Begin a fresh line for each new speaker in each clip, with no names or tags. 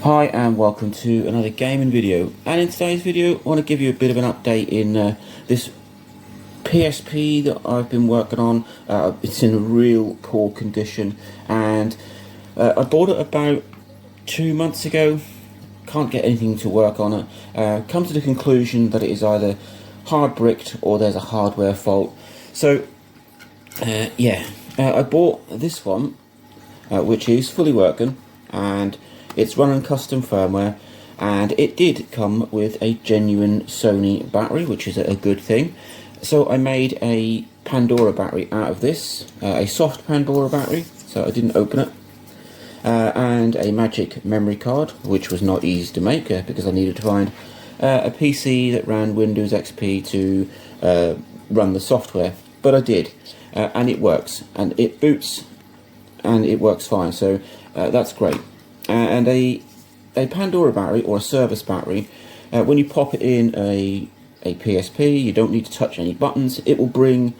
Hi and welcome to another gaming video, and in today's video I want to give you a bit of an update in this PSP that I've been working on. It's in real poor condition, and I bought it about 2 months ago. Can't get anything to work on it. Come to the conclusion that it is either hard bricked or there's a hardware fault. So I bought this one which is fully working, and it's running custom firmware, and it did come with a genuine Sony battery, which is a good thing. So I made a Pandora battery out of this, a soft Pandora battery, so I didn't open it, and a magic memory card, which was not easy to make because I needed to find a PC that ran Windows XP to run the software, but I did, and it works, and it boots, and it works fine, so that's great. And a Pandora battery, or a service battery, when you pop it in a PSP, you don't need to touch any buttons. It will bring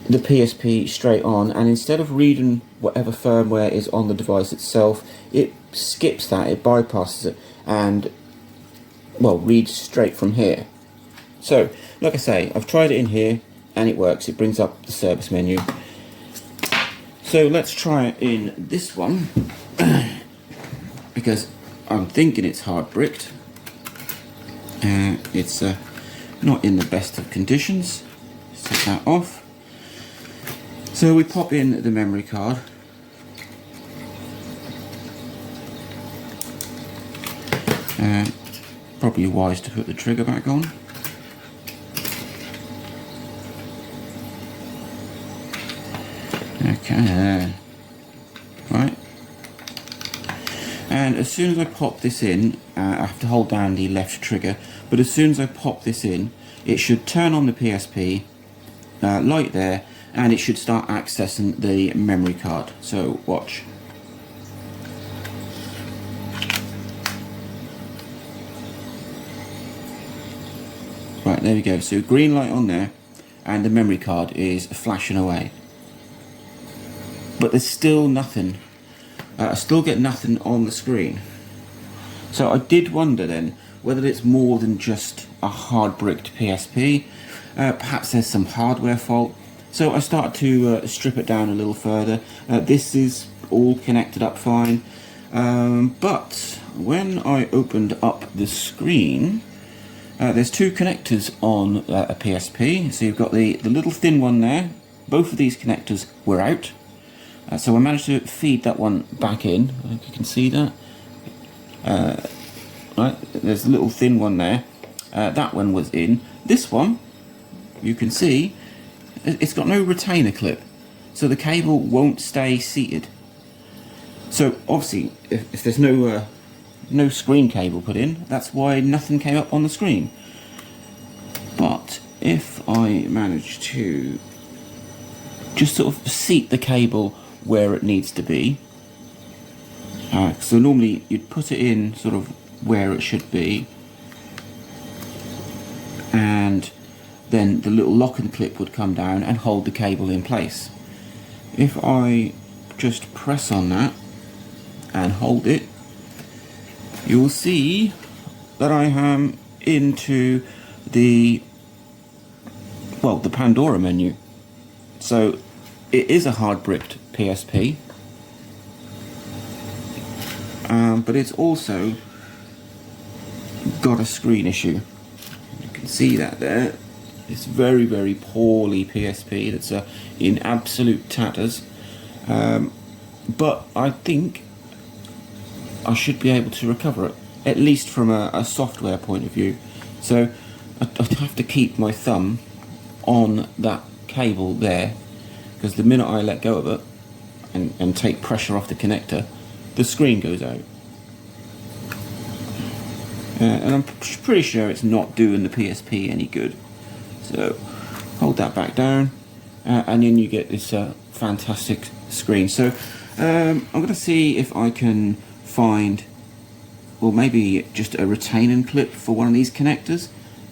the PSP straight on, and instead of reading whatever firmware is on the device itself, it skips that, it bypasses it, and, well, reads straight from here. So, like I say, I've tried it in here, and it works. It brings up the service menu. So let's try it in this one, because I'm thinking it's hard bricked. It's not in the best of conditions. Let's take that off. So we pop in the memory card. Probably wise to put the trigger back on. Okay, right. And as soon as I pop this in, I have to hold down the left trigger, but as soon as I pop this in, it should turn on the PSP, light there, and it should start accessing the memory card. So watch. Right, there we go. So green light on there, and the memory card is flashing away. But there's still nothing. I still get nothing on the screen. So I did wonder then whether it's more than just a hard bricked PSP. Perhaps there's some hardware fault. So I started to strip it down a little further. This is all connected up fine. But when I opened up the screen, there's two connectors on a PSP. So you've got the little thin one there. Both of these connectors were out. So I managed to feed that one back in. I think you can see that. Right, there's a little thin one there. That one was in. This one, you can see, it's got no retainer clip, so the cable won't stay seated. So obviously, if there's no screen cable put in, that's why nothing came up on the screen. But if I manage to just sort of seat the cable where it needs to be, so normally you'd put it in sort of where it should be, and then the little locking clip would come down and hold the cable in place. If I just press on that and hold it, you will see that I am into the Pandora menu. So it is a hard bricked PSP, but it's also got a screen issue. You can see that there. It's very, very poorly PSP. That's in absolute tatters. But I think I should be able to recover it, at least from a software point of view. So I'd have to keep my thumb on that cable there, because the minute I let go of it and take pressure off the connector, the screen goes out. And I'm pretty sure it's not doing the PSP any good. So hold that back down, and then you get this fantastic screen. So I'm going to see if I can find, well, maybe just a retaining clip for one of these connectors,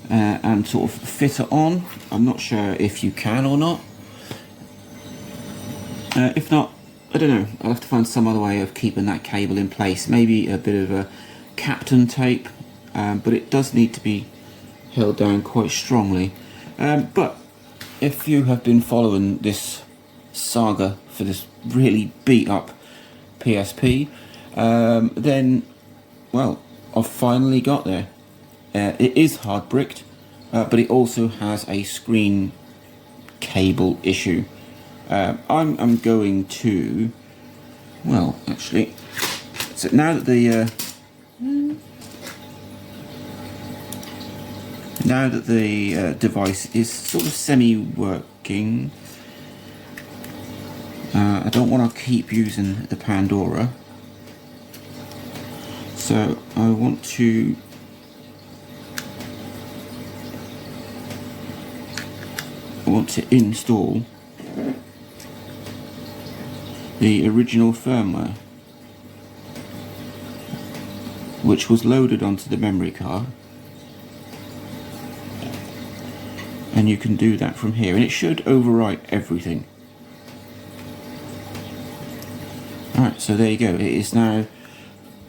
and sort of fit it on. I'm not sure if you can or not. If not, I don't know, I'll have to find some other way of keeping that cable in place. Maybe a bit of a Captain tape, but it does need to be held down quite strongly. But if you have been following this saga for this really beat up PSP, then, well, I've finally got there. It is hard bricked, but it also has a screen cable issue. I'm going to, well, actually, so now that the device is sort of semi-working, I don't want to keep using the Pandora, so I want to install the original firmware, which was loaded onto the memory card, and you can do that from here, and it should overwrite everything. Alright, so there you go, it is now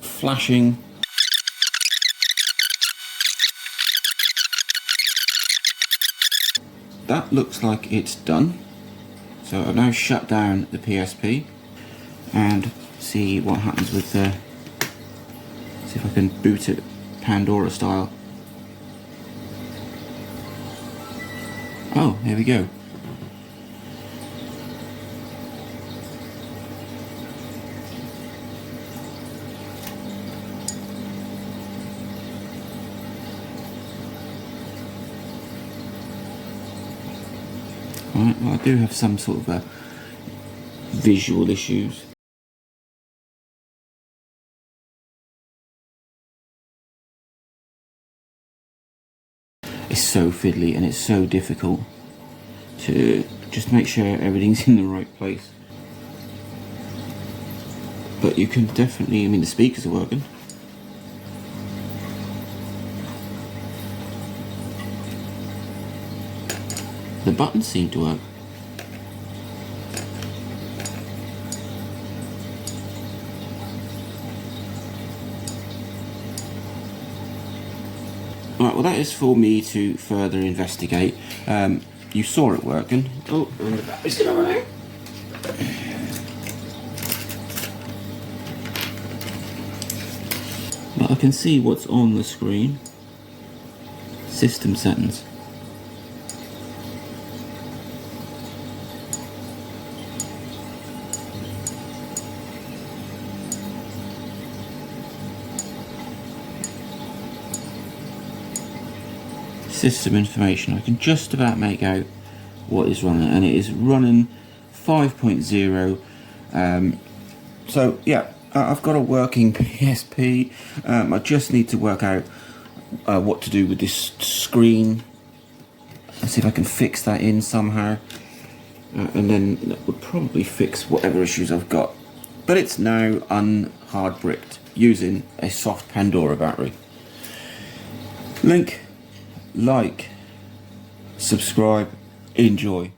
flashing. That looks like it's done. So I've now shut down the PSP and see what happens with the, see if I can boot it Pandora style. Oh, here we go. Alright, well, I do have some sort of visual issues. It's so fiddly and it's so difficult to just make sure everything's in the right place. But you can definitely, I mean, the speakers are working. The buttons seem to work. Right, well, that is for me to further investigate. You saw it working. Oh, and the battery's gonna run out. But I can see what's on the screen. System settings. System information. I can just about make out what is running, and it is running 5.0. So yeah, I've got a working PSP. I just need to work out what to do with this screen. Let's see if I can fix that in somehow, and then that would probably fix whatever issues I've got. But it's now hard bricked using a soft Pandora battery. Link, like, subscribe, enjoy.